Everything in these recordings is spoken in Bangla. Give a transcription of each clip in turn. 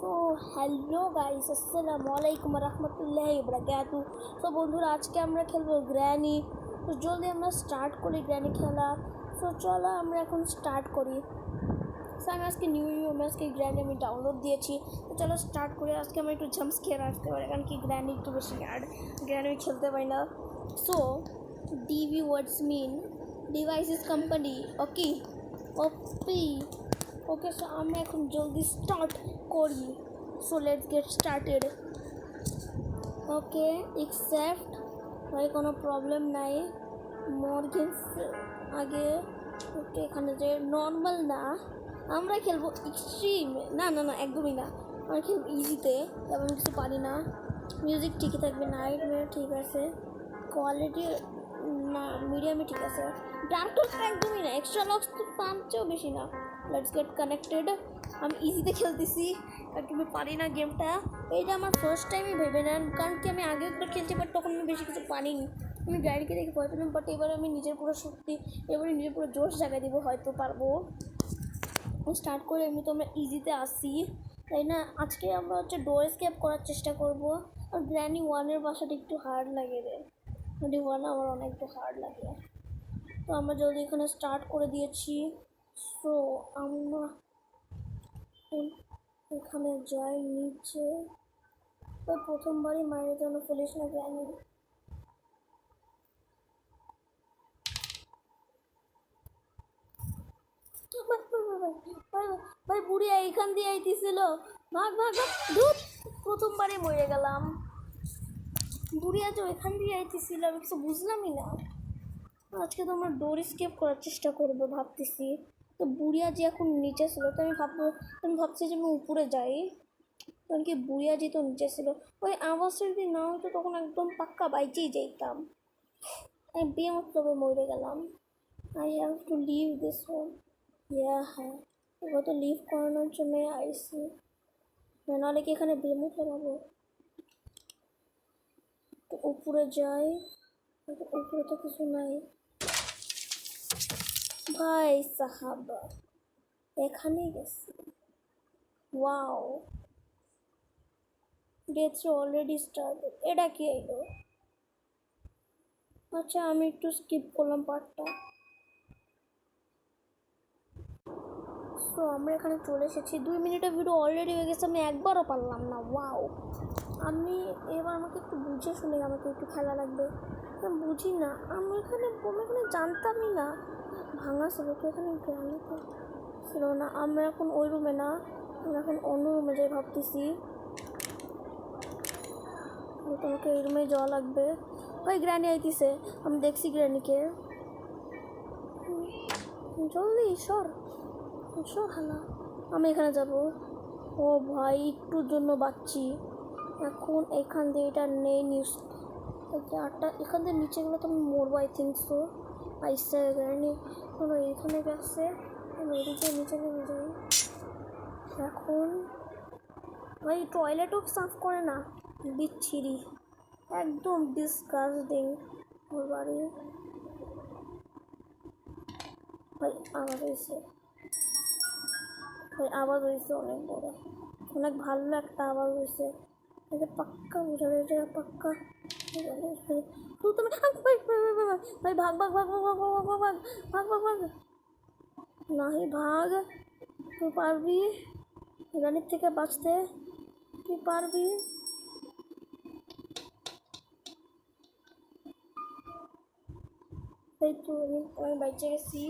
সো হ্যালো গাইস, আসসালামু আলাইকুম রহমতুল্লাহি বারাকাতু। সো বন্ধুরা, আজকে আমরা খেলবো গ্র্যানি। তো জলদি আমরা স্টার্ট করি গ্র্যানি খেলা। সো চলো আমরা এখন স্টার্ট করি। সো আমি আজকে আমি আজকে গ্র্যানি আমি ডাউনলোড দিয়েছি। তো চলো স্টার্ট করি। আজকে আমরা একটু জাম্প স্কেয়ার আসতে পারি, কারণ কি গ্র্যানি একটু বেশি আর গ্র্যানি আমি খেলতে পারি না। সো ডিভি words mean devices company okay OP okay. So আমরা এখন জলদি স্টার্ট করি। So let's get started. Okay except ভাই, কোনো প্রবলেম নাই। মোর গেমস আগে ওকে। এখানে যে নর্মাল না, আমরা খেলবো এক্সট্রিম। না না না, একদমই না। আমরা খেলবো ইজিতে, তেমন কিছু পারি না। মিউজিক ঠিকই থাকবে, নাইট মেয়ার ঠিক আছে, কোয়ালিটি না মিডিয়ামই ঠিক আছে। ডার্ক টোস্ট একদমই না, এক্সট্রা লক্স তো 5-এও বেশি না। Let's get connected. আমি ইজিতে খেলতেছি কারণ কি আমি পারি না গেমটা। এইটা আমার ফার্স্ট টাইমই ভেবে নেন, কারণ কি আমি আগে একবার খেলছি, বাট তখন আমি বেশি কিছু পারিনি। আমি গাড়িকে দেখে ভয় পেলাম, বাট এবার আমি নিজের পুরো শক্তি, এবারে নিজের পুরো জোশ জায়গায় দিব, হয়তো পারবো। স্টার্ট করে এমনি তো আমরা ইজিতে আসি, তাই না? আজকে আমরা হচ্ছে ডোর এসকেপ করার চেষ্টা করব। আর গ্র্যানি ওয়ানের বাসাটা একটু হার্ড লাগে রে, গ্র্যানি ওয়ান আমার অনেক একটু হার্ড লাগে। তো আমরা জলদি এখানে স্টার্ট করে দিয়েছি। সো আমরা এখানে যাই নিচে। তো প্রথমবারই মায়ের জন্য ফেলিস না গ্র্যানি। ভাই বুড়িয়া এইখান দিয়ে আইতেছিল, ভাগ ভাগ ভাগ। ধুত, প্রথমবারই মরে গেলাম। বুড়িয়া যে ওইখান দিয়ে আইতেছিল, আমি কিছু বুঝলামই না। আজকে তো আমরা ডোর স্কেপ করার চেষ্টা করবো ভাবতেছি। তো বুড়িয়া যে এখন নিচে ছিল, তো আমি ভাবছি যে আমি উপরে যাই, কারণ কি বুড়িয়া যে তো নিচে ছিল। ওই আওয়াজটা যদি না হতো তখন একদম পাক্কা বাইচেই যাইতাম। আমি বেমতলবে মরে গেলাম। I have to leave this home. হ্যাঁ, এবার তো লিভ করানোর জন্য আইসি, নাহলে কি এখানে বেমুখ লাগাবো। তো উপরে যাই, উপরে তো কিছু নাই। ভাই সাহাবা এখানেই গেছি। Wow, death already started. এটা কি এলো? আচ্ছা, আমি একটু স্কিপ করলাম পার্টটা। তো আমরা এখানে চলে এসেছি। 2 মিনিটের ভিডিও অলরেডি হয়ে গেছে, আমি একবারও পারলাম না। ওয়াও, আমি এবার আমাকে একটু বুঝে শুনে আমাকে একটু খেলা লাগবে। আমি বুঝি না, আমি এখানে জানতামই না ভাঙা ছিল। তো এখানে গ্রানিতে ছিল না। আমরা এখন ওই রুমে না, আমরা এখন অন্য রুমে যাই ভাবতেছি। তোমাকে এই রুমে যাওয়া লাগবে। ওই গ্র্যানি আইতেছে, আমি দেখছি গ্র্যানিকে। জলদি সর সর হালা, আমি এখানে যাব। ও ভাই, একটুর জন্য বাচ্চি। এখন এখান দিয়ে এটা নেই নিউজ, আটটা এখান দিয়ে নিচে গেলে তো আমি মরবো। আই থিঙ্ক সো আইসা গ্র্যানি এখানে গেছে। আমি এদিকে নিচে নেমে যাই। এখন ভাই টয়লেটও সাফ করে না, বিচ্ছিরি, একদম ডিসগাস্টিং ওর বাড়ি। ভাই আওয়াজ হয়েছে, ভাই আওয়াজ হয়েছে অনেক বড়, অনেক ভালো একটা আওয়াজ হয়েছে। এটা পাক্কা বোঝা যায়, পাক্কা। ভাই ভাগ ভাগ ভাগ ভাগ ভাগ ভাগ ভাগ ভাগ ভাগ ভাগ। নাহি ভাগ, তুই পারবি রানীর থেকে বাঁচতে, তুই পারবি। ভাই আমি বাইচে গেছি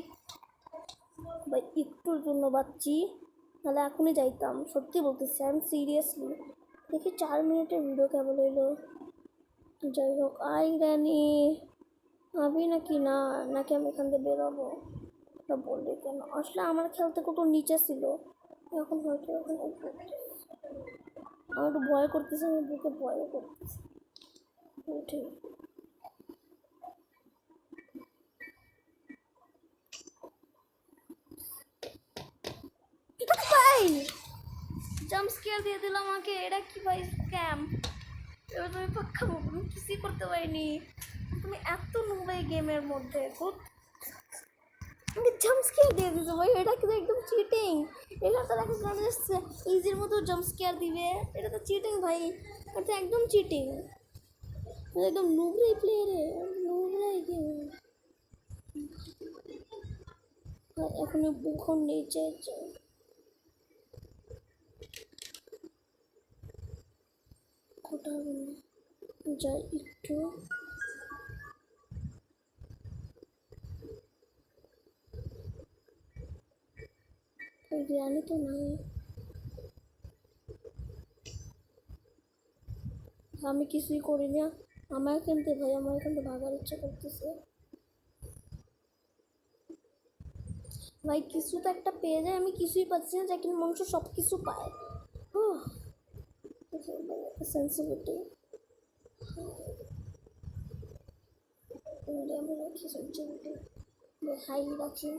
ভাই, একটুর জন্য বাঁচছি, তাহলে এখনই যাইতাম। সত্যি বলতেছি, আমি সিরিয়াসলি। দেখি 4 মিনিটের ভিডিও কেমন হইলো। যাই হোক, আই রানি আমি নাকি না, নাকি আমি এখান থেকে বেরোবো? এটা বললি কেন? আসলে আমার খেলতে কত নিচে ছিল, এখন হয়তো এখন আমার একটু ভয় করতেছে, আমি বুকে ভয়ও করতেছি। ঠিক ভাই, জাম্প স্কেয়ার দিয়ে দিল আমাকে। এটা কি ভাই, স্ক্যাম? এবার তুমি পাক্কা আমি কিছুই করতে পারিনি। তুমি এত নুবে গেমের মধ্যে খুব। আমাকে জাম্প স্কেয়ার দিয়ে দিয়েছে ভাই, এটা কিন্তু একদম চিটিং। এটা তো একটা গান এসছে ইজির মতো জাম্প স্কেয়ার দিবে, এটা তো চিটিং ভাই, এটা তো একদম চিটিং, একদম নুবরাই প্লেয়ারে, নুবরাই গেম। এখন বুখন নিচে কোটা যাই একটু। বিরিয়ানি তো নাই, আমি কিছুই করি না। আমার এখান থেকে ভাই, আমার এখান থেকে ভাগার ইচ্ছা করতেছে ভাই। কিছু তো একটা পেয়ে যায়, আমি কিছুই পাচ্ছি না, যাকে মাংস সব কিছু পায়। সেন্সিভিটি আমি রাখি, সেন্সিভিটি হাই রাখি।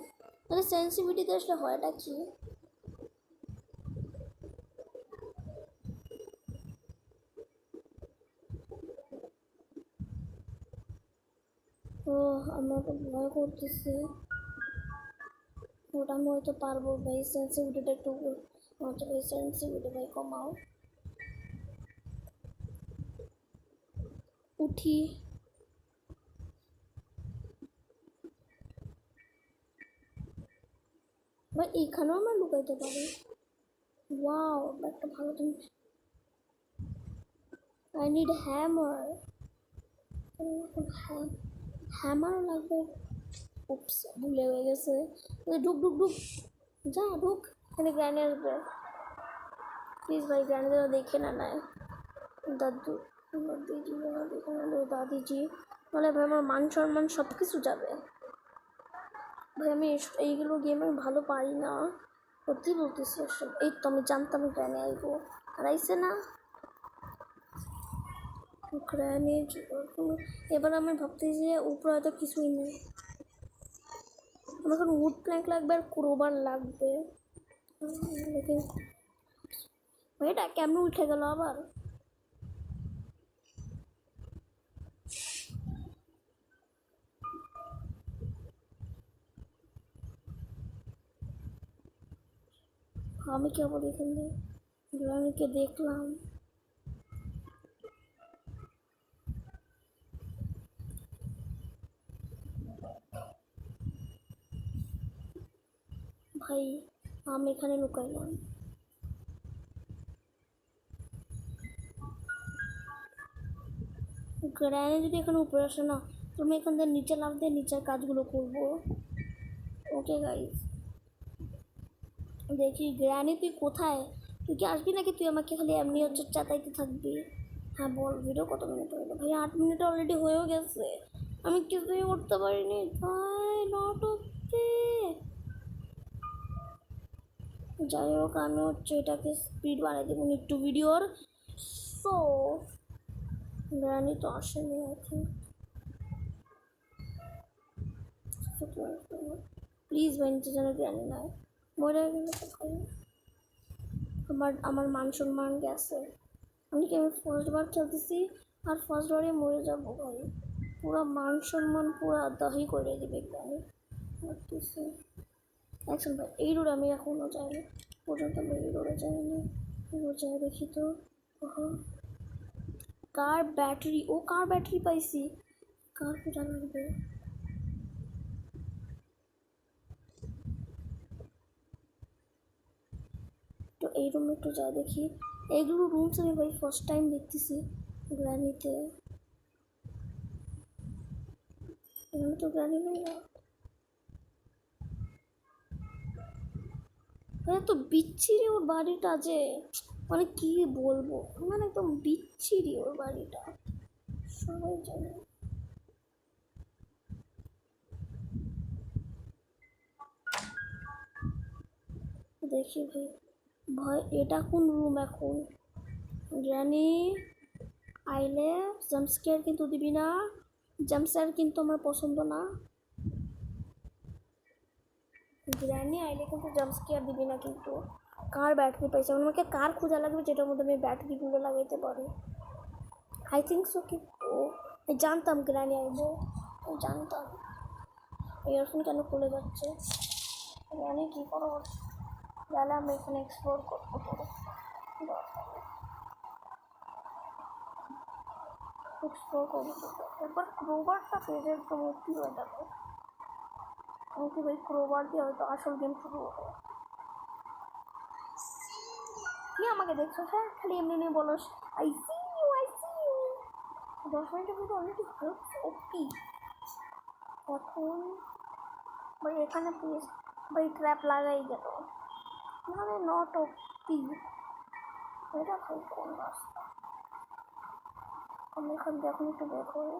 মানে সেন্সিভিটিতে আসলে হয়টা কি? ও আমার তো ভয় করতেছে, ওটা আমি হয়তো পারবো ভাই। সেন্সিভিটিটা একটু হয়তো ভাই, সেন্সিভিটি ভাই কমাও। উঠি ভাই, এইখানেও আমরা লুকাইতে পারি। ওয়াও, একটা ভালো জিনিস। আই নিড হ্যামার, হ্যামারও লাগবে। উপস, ভুলে হয়ে গেছে। ঢুক ঢুক ঢুক, যা ঢুক। এখানে গ্র্যানি আসবে, প্লিজ ভাই গ্র্যানি যেন দেখে না নেয়। দাদু দিদি দেখে না দাদিজি, বলে ভাই আমার মান সম্মান সব কিছু যাবে ভাই। আমি এইগুলো গেমে ভালো পারি না, সত্যি বলতেছি। আসলে এই তো আমি জানতাম গ্র্যানি আসবো, আর আইসে না গ্র্যানি। এবার আমি ভাবতেছি যে উপরে হয়তো কিছুই নেই। আমার এখন উড প্ল্যাঙ্ক লাগবে আর ক্রোবার লাগবে। এটা কেমন উঠে গেল আবার? আমি কেবল এখানে গ্রামীকে দেখলাম। ভাই আমি এখানে লুকাইলাম। গ্র্যানি যদি এখানে উপরে আসে না, তুমি এখান থেকে নিচে লাফ দিয়ে নিচের কাজগুলো করবো। ওকে গাইস, দেখি গ্র্যানি তুই কোথায়? তুই কি আসবি নাকি তুই আমাকে খালি এমনি হচ্ছে চাতাইতে থাকবি? হ্যাঁ বল, ভিডিও কত মিনিট হলো? ভাই 8 মিনিট অলরেডি হয়েও গেছে, আমি কিছুই করতে পারিনি ভাই। নট ওকে, যাই হোক আমি হচ্ছে এটাকে স্পিড বানিয়ে দেবো একটু ভিডিওর। সো গ্র্যানি তো আসেনি আই থিঙ্ক। প্লিজ ভাই নিচে যেন গ্র্যানি নাই, মরে গেলে তো ভাই আমার মান সম্মান গেছে। আমি কি আমি ফার্স্ট বার খেলতেছি আর ফার্স্ট বারে মরে যাবো ভাই, পুরো মান সম্মান পুরো দাহি করে দিবে গ্র্যানি। ভাবতেছি অ্যাকশন ভাই, এই রোড আমি এখনও যাইনি পর্যন্ত, আমি এই রোডে যাইনি। রোড যাই দেখি তো। কার ব্যাটারি, ও কার ব্যাটারি পাইছি, কার খোঁজা লাগবে। তো এই রুমে একটু যাই দেখি। এইগুলো রুমস আমি ভাই ফার্স্ট টাইম দেখতেছি গ্র্যানিতে। এখানে তো গ্র্যানি নেই না। এত বিচ্ছিরি ওর বাড়িটা যে, মানে কি বলবো, মানে একদম বিচ্ছিরি ওর বাড়িটা, সবাই জানে। দেখি ভাই, ভয় এটা কোন রুম এখন? গ্র্যানি আইলে জাম্পস্কেয়ার কিন্তু দিবি না, জাম্পস্কেয়ার কিন্তু আমার পছন্দ না। গ্র্যানি আইলে কিন্তু জাম্পস্কেয়ার দিবি না কিন্তু। কার ব্যাটারি পাইছে, আমাকে কার খোঁজা লাগবে যেটার মধ্যে আমি ব্যাটারিগুলো লাগাইতে পারি। আই থিঙ্ক সো কি, ও জানতাম গ্র্যানি আইবো, জানতাম। ইয়ারফোন কেন খুলে যাচ্ছে জানি কী করো তাহলে আমরা এখানে এক্সপ্লোর করবো পুরো এক্সপ্লোর করবো এরপর ক্রোবারটা পেয়ে যায় একটু মুক্তি হয়ে যাবে আমাকে ভাই ক্রোবার দিয়ে হয়তো আসল গেম শুরু হবে কি আমাকে দেখছো স্যার খালি এমনি এমনি বলো আই সি ইউ 10 মিনিটের মধ্যে অলরেডি ভালো ওপি এখন ভাই এখানে প্লিজ ভাই ট্র্যাপ লাগাই গেল মানে নট ওপি এটা ভাই কোন রাস্তা আমি এখান থেকে এখন একটু বের করি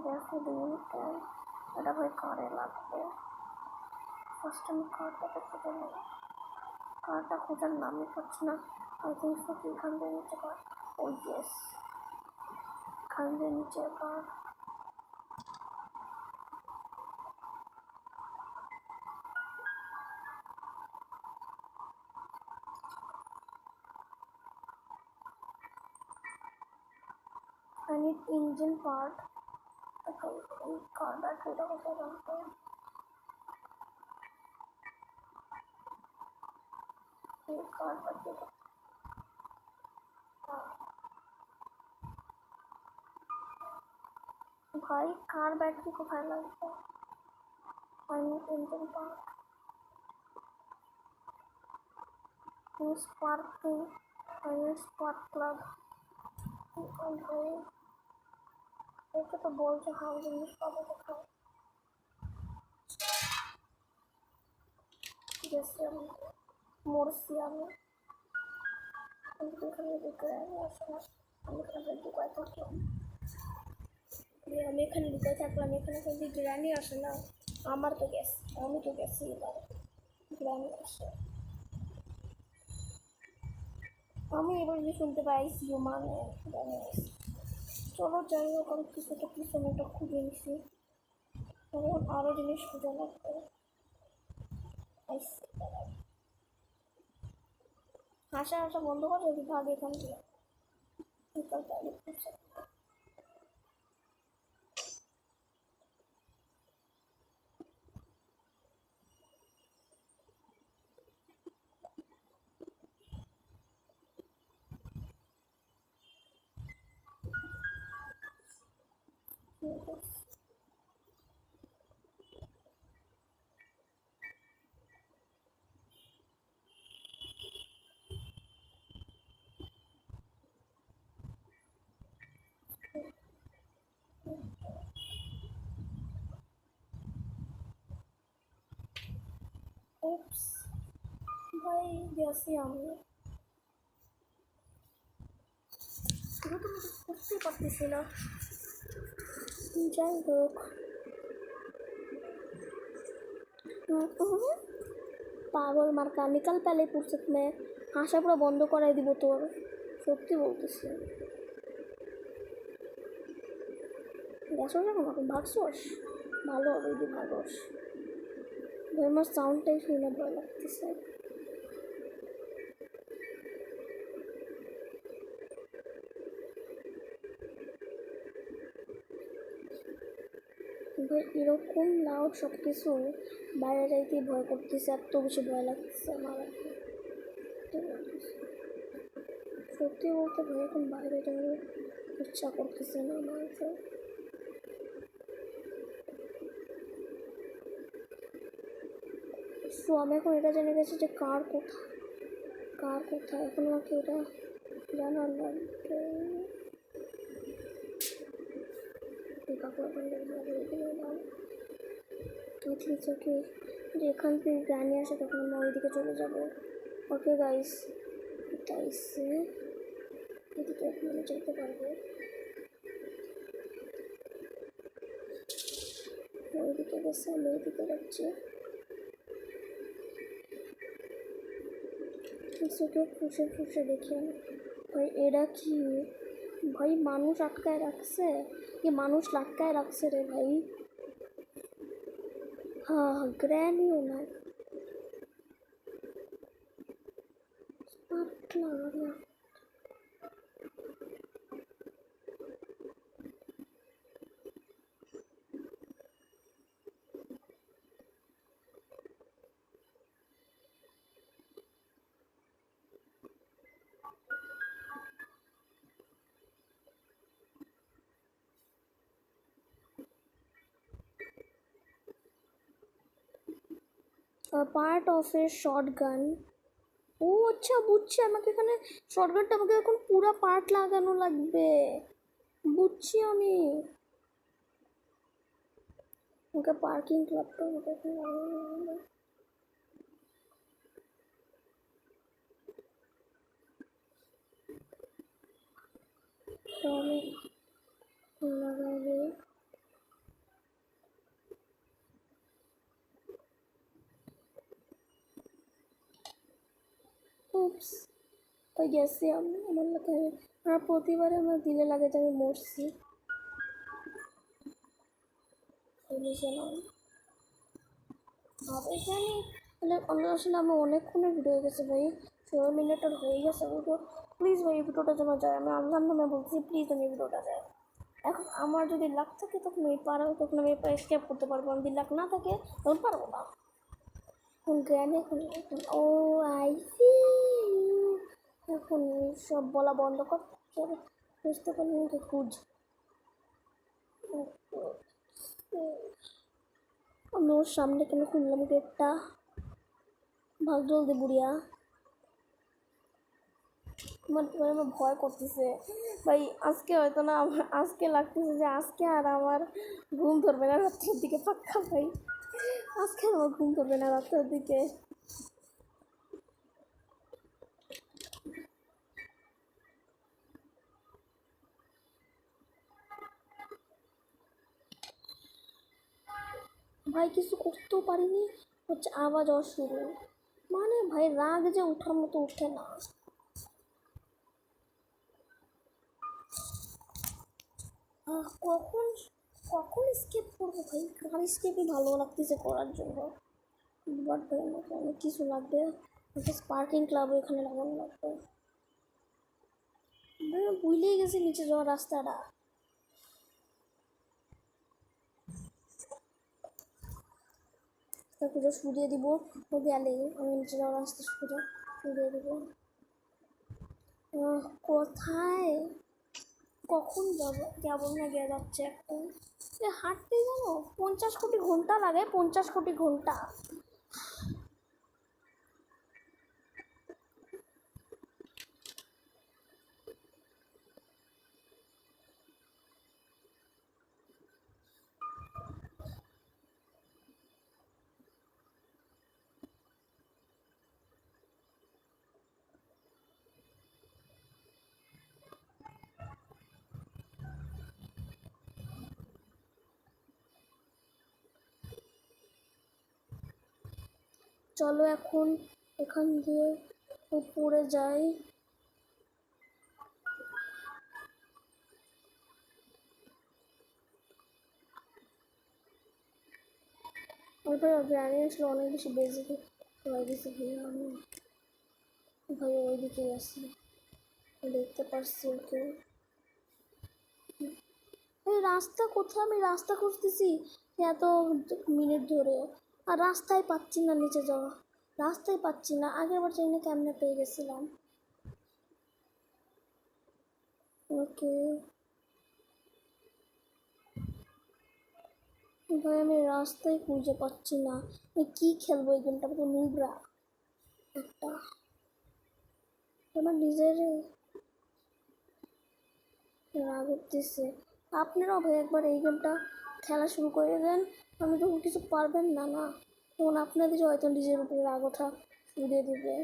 দেখো দিন এটা ভাই কারে লাগবে ফার্স্ট আমি কারটাকে খুঁজে নেব কারটা খোঁজার নামই পাচ্ছি না আই থিঙ্ক সো কি এখান থেকে নিচে কার ও ইয়েস এখান থেকে নিচে কার I need engine part. Okay, car battery টা কোথায় রাখবো car battery भाई car battery কোথায় লাগবে I need engine part. I need spark thing. I need spark plug. Okay. একে তো বলছে হাউ জিনিস পাবো কোথায় গেছি আমি মরছি আমি এখানে লুকায় আসলে আমি এখানে লুকায় থাকলাম আমি এখানে লুকায় থাকলাম এখানে কিন্তু গ্রানি আসে না আমার তো গেছে আমি তো গেছি এবার গ্রানি আসে আমি এবার যে শুনতে পাইছি মানে গ্রানি আসে চলো যাই হোক আমি কিছুটা পিছনেটা খুঁজে নিছি তখন আরও জিনিস খুঁজে লাগবে হাসা হাসা বন্ধ করে যদি ভাগ এখান থেকে বিকাল টাইমে Oops, ভাই গেছি আমি শুধু তো বুঝতেই পারতেছি না যাই হোক পাগল মার্কা নিকাল পেলে ফুরসত মে হাসা পুরো বন্ধ করাই দিব তোর সত্যি বলতেছি গেছো যখন এখন ভাগছোস ভালো হবে যদি ভাগস আমার সাউন্ডটাই শুনে ভয় লাগতেছে এরকম লাউড সব কিছু বাইরে যাইতেই ভয় করতেছে এত বেশি ভয় লাগতেছে আমার সত্যি বলতে ভাই এখন বাইরে যাওয়ার ইচ্ছা করতেছে না আমার সো আমি এখন এটা জেনে গেছি যে কার কোথায় এখন আমাকে এটা জানার লাগবে ওকে যে এখান থেকে গ্রানি আসে তখন আমরা ওইদিকে চলে যাবো ওকে গাইস গাইসে এদিকে আপনারা যেতে পারবো ওইদিকে গেছে আমি ওইদিকে যাচ্ছি সেটা ফুসে ফুসে দেখি ভাই এরা কি ভাই মানুষ আটকায় রাখছে কি মানুষ লাটকায় রাখছে রে ভাই हाँ ग्रैनी होना है part of a short gun. ও আচ্ছা বুঝছি, আমাকে এখানে শর্ট গানটা আমাকে এখন পুরো পার্ট লাগানো লাগবে, বুঝছি আমি। আমাকে পার্কিং ক্লাবটা আমাকে এখন লাগানো লাগবে। তো আমি লাগাবো। উপস, ওই গেছি আমি, আমার লাগে আর প্রতিবারে আমার দিলে লাগে যে আমি মরছি। হবে জানি, তাহলে আমরা আসলে আমার অনেকক্ষণের ভিডিও হয়ে গেছে ভাই, 16 মিনিটের হয়ে গেছে ভিডিও। প্লিজ ভাই এই ভিডিওটা যেন যায়, আমি আল্লাহর নামে বলছি প্লিজ আমি ভিডিওটা যায়। এখন আমার যদি লাক থাকে তখন আমি পারবো, তখন আমি স্কেপ করতে পারবো, যদি লাক না থাকে তখন পারবো না। এখন গ্র্যান্ড এখন ও আই সি, এখন সব বলা বন্ধ কর, বুঝতে পারলাম কি খুঁজ। আমি ওর সামনে কেন খুললাম গেটটা, ভাগ জলদি বুড়িয়া। আমার ভয় করতেছে ভাই, আজকে হয়তো না, আমার আজকে লাগতেছে যে আজকে আর আমার ঘুম ধরবে না রাত্রের দিকে পাক্কা ভাই, আজকে আমার ঘুম ধরবে না রাত্রের দিকে। ভাই কিছু করতেও পারিনি, হচ্ছে আওয়াজ শুরু, মানে ভাই রাগ যে উঠার মতো উঠে না। কখন কখন স্কেপ করবো ভাই, কার স্কেপই ভালো লাগতেছে করার জন্য, বাট ভাই আমাকে অনেক কিছু লাগবে, পার্কিং ক্লাব এখানে লাগানো লাগবে। ভুলেই গেছি নিচে যাওয়ার রাস্তাটা। পুজো সরিয়ে দিব, ও গেলেই আমি নিচে যাওয়ার রাস্তা সরিয়ে দিব। কোথায় কখন যাবো না গিয়ে যাচ্ছে এখন, হাঁটতে জানো 50 কোটি ঘন্টা লাগে, 50 কোটি ঘন্টা। চলো এখন এখান দিয়ে উপরে যাই। ওইটা গ্রানি আসলে অনেক বেশি বেজে হয়ে গেছে ভাই, আমি ভাই ওইদিকে আসি, দেখতে পারছি ওকে। এই রাস্তা কোথায়, আমি রাস্তা খুঁজতেছি এত মিনিট ধরে, আর রাস্তায় পাচ্ছি না নিচে যাওয়া, রাস্তায় পাচ্ছি না, আগের বার চাই না কেমনে পেয়ে গেছিলাম। ওকে ভাই আমি রাস্তায় খুঁজে পাচ্ছি না, আমি কী খেলবো এই গেমটা, তো নুবরা একটা, আমার নিজের রাগ উঠতেছে। আপনারাও ভাই একবার এই গেমটা খেলা শুরু করে দেন, আমি তখন কিছু পারবেন না, না তখন আপনাদের হয়তো নিজের উপরে রাগ ওঠা শুরু দিয়ে দেবে।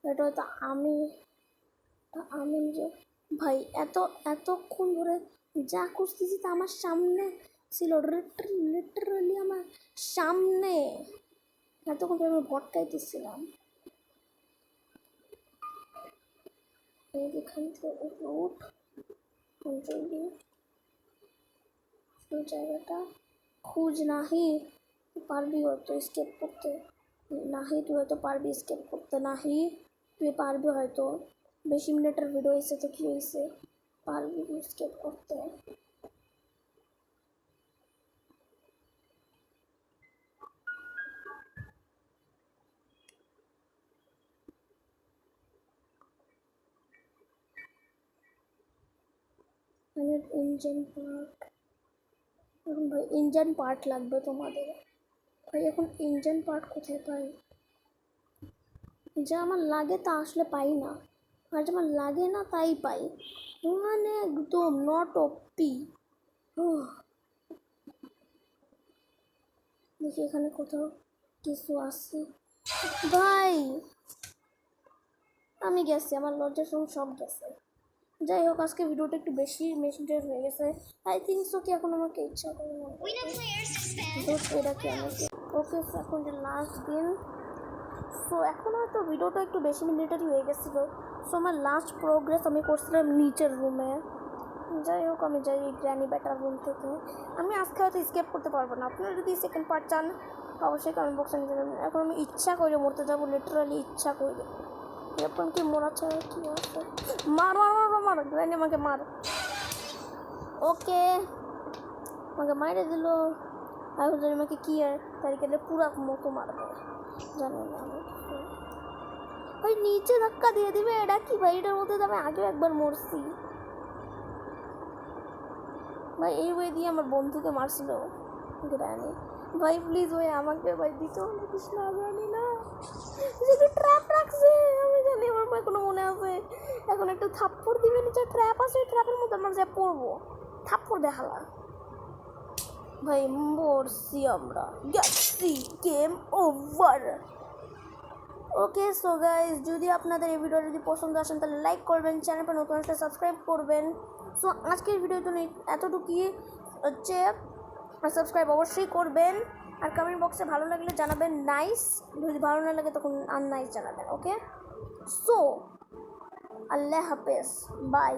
এটা হয়তো আমি নিজে ভাই এতক্ষণ ধরে যা করতেছি তা আমার সামনে ছিল, লিটারালি আমার সামনে, এতক্ষণ ধরে আমি ভটকাইতেছিলাম। এখান থেকে উঠ জলদি, ওই জায়গাটা খুঁজ, নাহি পারবি হয়তো স্কেপ করতে, নাহি তুই হয়তো পারবি স্কেপ করতে, নাহি তুই পারবি হয়তো, বেশি মিনিটের ভিডিও হয়েছে তো কী হয়েছে, পারবি স্কেপ করতে। ইঞ্জিন পার্ট, এখন ভাই ইঞ্জিন পার্ট লাগবে তোমাদের, ভাই এখন ইঞ্জিন পার্ট কোথায় পাই? যা আমার লাগে তা আসলে পাই না, আর যা আমার লাগে না তাই পাই, মানে একদম নট ওপি। দেখি এখানে কোথাও কিছু আছে। ভাই আমি গেছি, আমার লজ্জার সঙ্গে সব গেছে। যাই হোক, আজকে ভিডিওটা একটু বেশি মেশিনটেড হয়ে গেছে। আই থিঙ্ক সো কি এখন আমাকে ইচ্ছা করে না এটা কি আমাকে। ওকে, এখন যে লাস্ট দিন, সো এখন হয়তো ভিডিওটা একটু বেশি মিনিটেরই হয়ে গেছিলো। সো আমার লাস্ট প্রোগ্রেস আমি করছিলাম নিচের রুমে। যাই হোক, আমি যাই এই গ্র্যানি ব্যাটার রুম থেকে। আমি আজকে হয়তো স্কেপ করতে পারবো না। আপনারা যদি সেকেন্ড পার্ট চান অবশ্যই কমেন্ট বক্সে জানাবেন। এখন আমি ইচ্ছা করে মরতে যাবো, লিটারালি ইচ্ছা করে। এরকম কি মরা ছাড়া কি আছে? মার মার মার মার, গ্র্যানি আমাকে মার। ওকে, আমাকে মাইরে দিল। এখন জানি আমাকে কি আর তারিখে পুরা মতো মারবে, জানি না আমি। ওই নিচে ধাক্কা দিয়ে দিবে, এটা কি ভাই? এটার মধ্যে তো আমি আগেও একবার মরছি ভাই। এই ওয়ে দিয়ে আমার বন্ধুকে মারছিল গ্র্যানি। ভাই প্লিজ ওই আমাকে ভাই দিতে দিস না, জানি না যদি ট্র্যাপ রাখছে, আমি জানি আমার ভাই কোনো মনে আছে। এখন একটু থাপ্পড় দিবে, নিচে ট্র্যাপ আছে, ওই ট্র্যাপের মধ্যে আমরা যা পড়বো, থাপ্পড় দেখালা ভাই। মরছি আমরা, গেছি, game over. Okay so guys, যদি আপনাদের এই ভিডিও যদি পছন্দ আসেন তাহলে লাইক করবেন, চ্যানেলটা নতুন আসলে সাবস্ক্রাইব করবেন। সো আজকের ভিডিওর জন্য এতটুকুই হচ্ছে, সাবস্ক্রাইব অবশ্যই করবেন। আর কমেন্ট বক্সে ভালো লাগলে জানাবেন নাইস, যদি ভালো না লাগে তখন আননাইস জানাবেন। ওকে, সো আল্লাহ হাফেজ, বাই।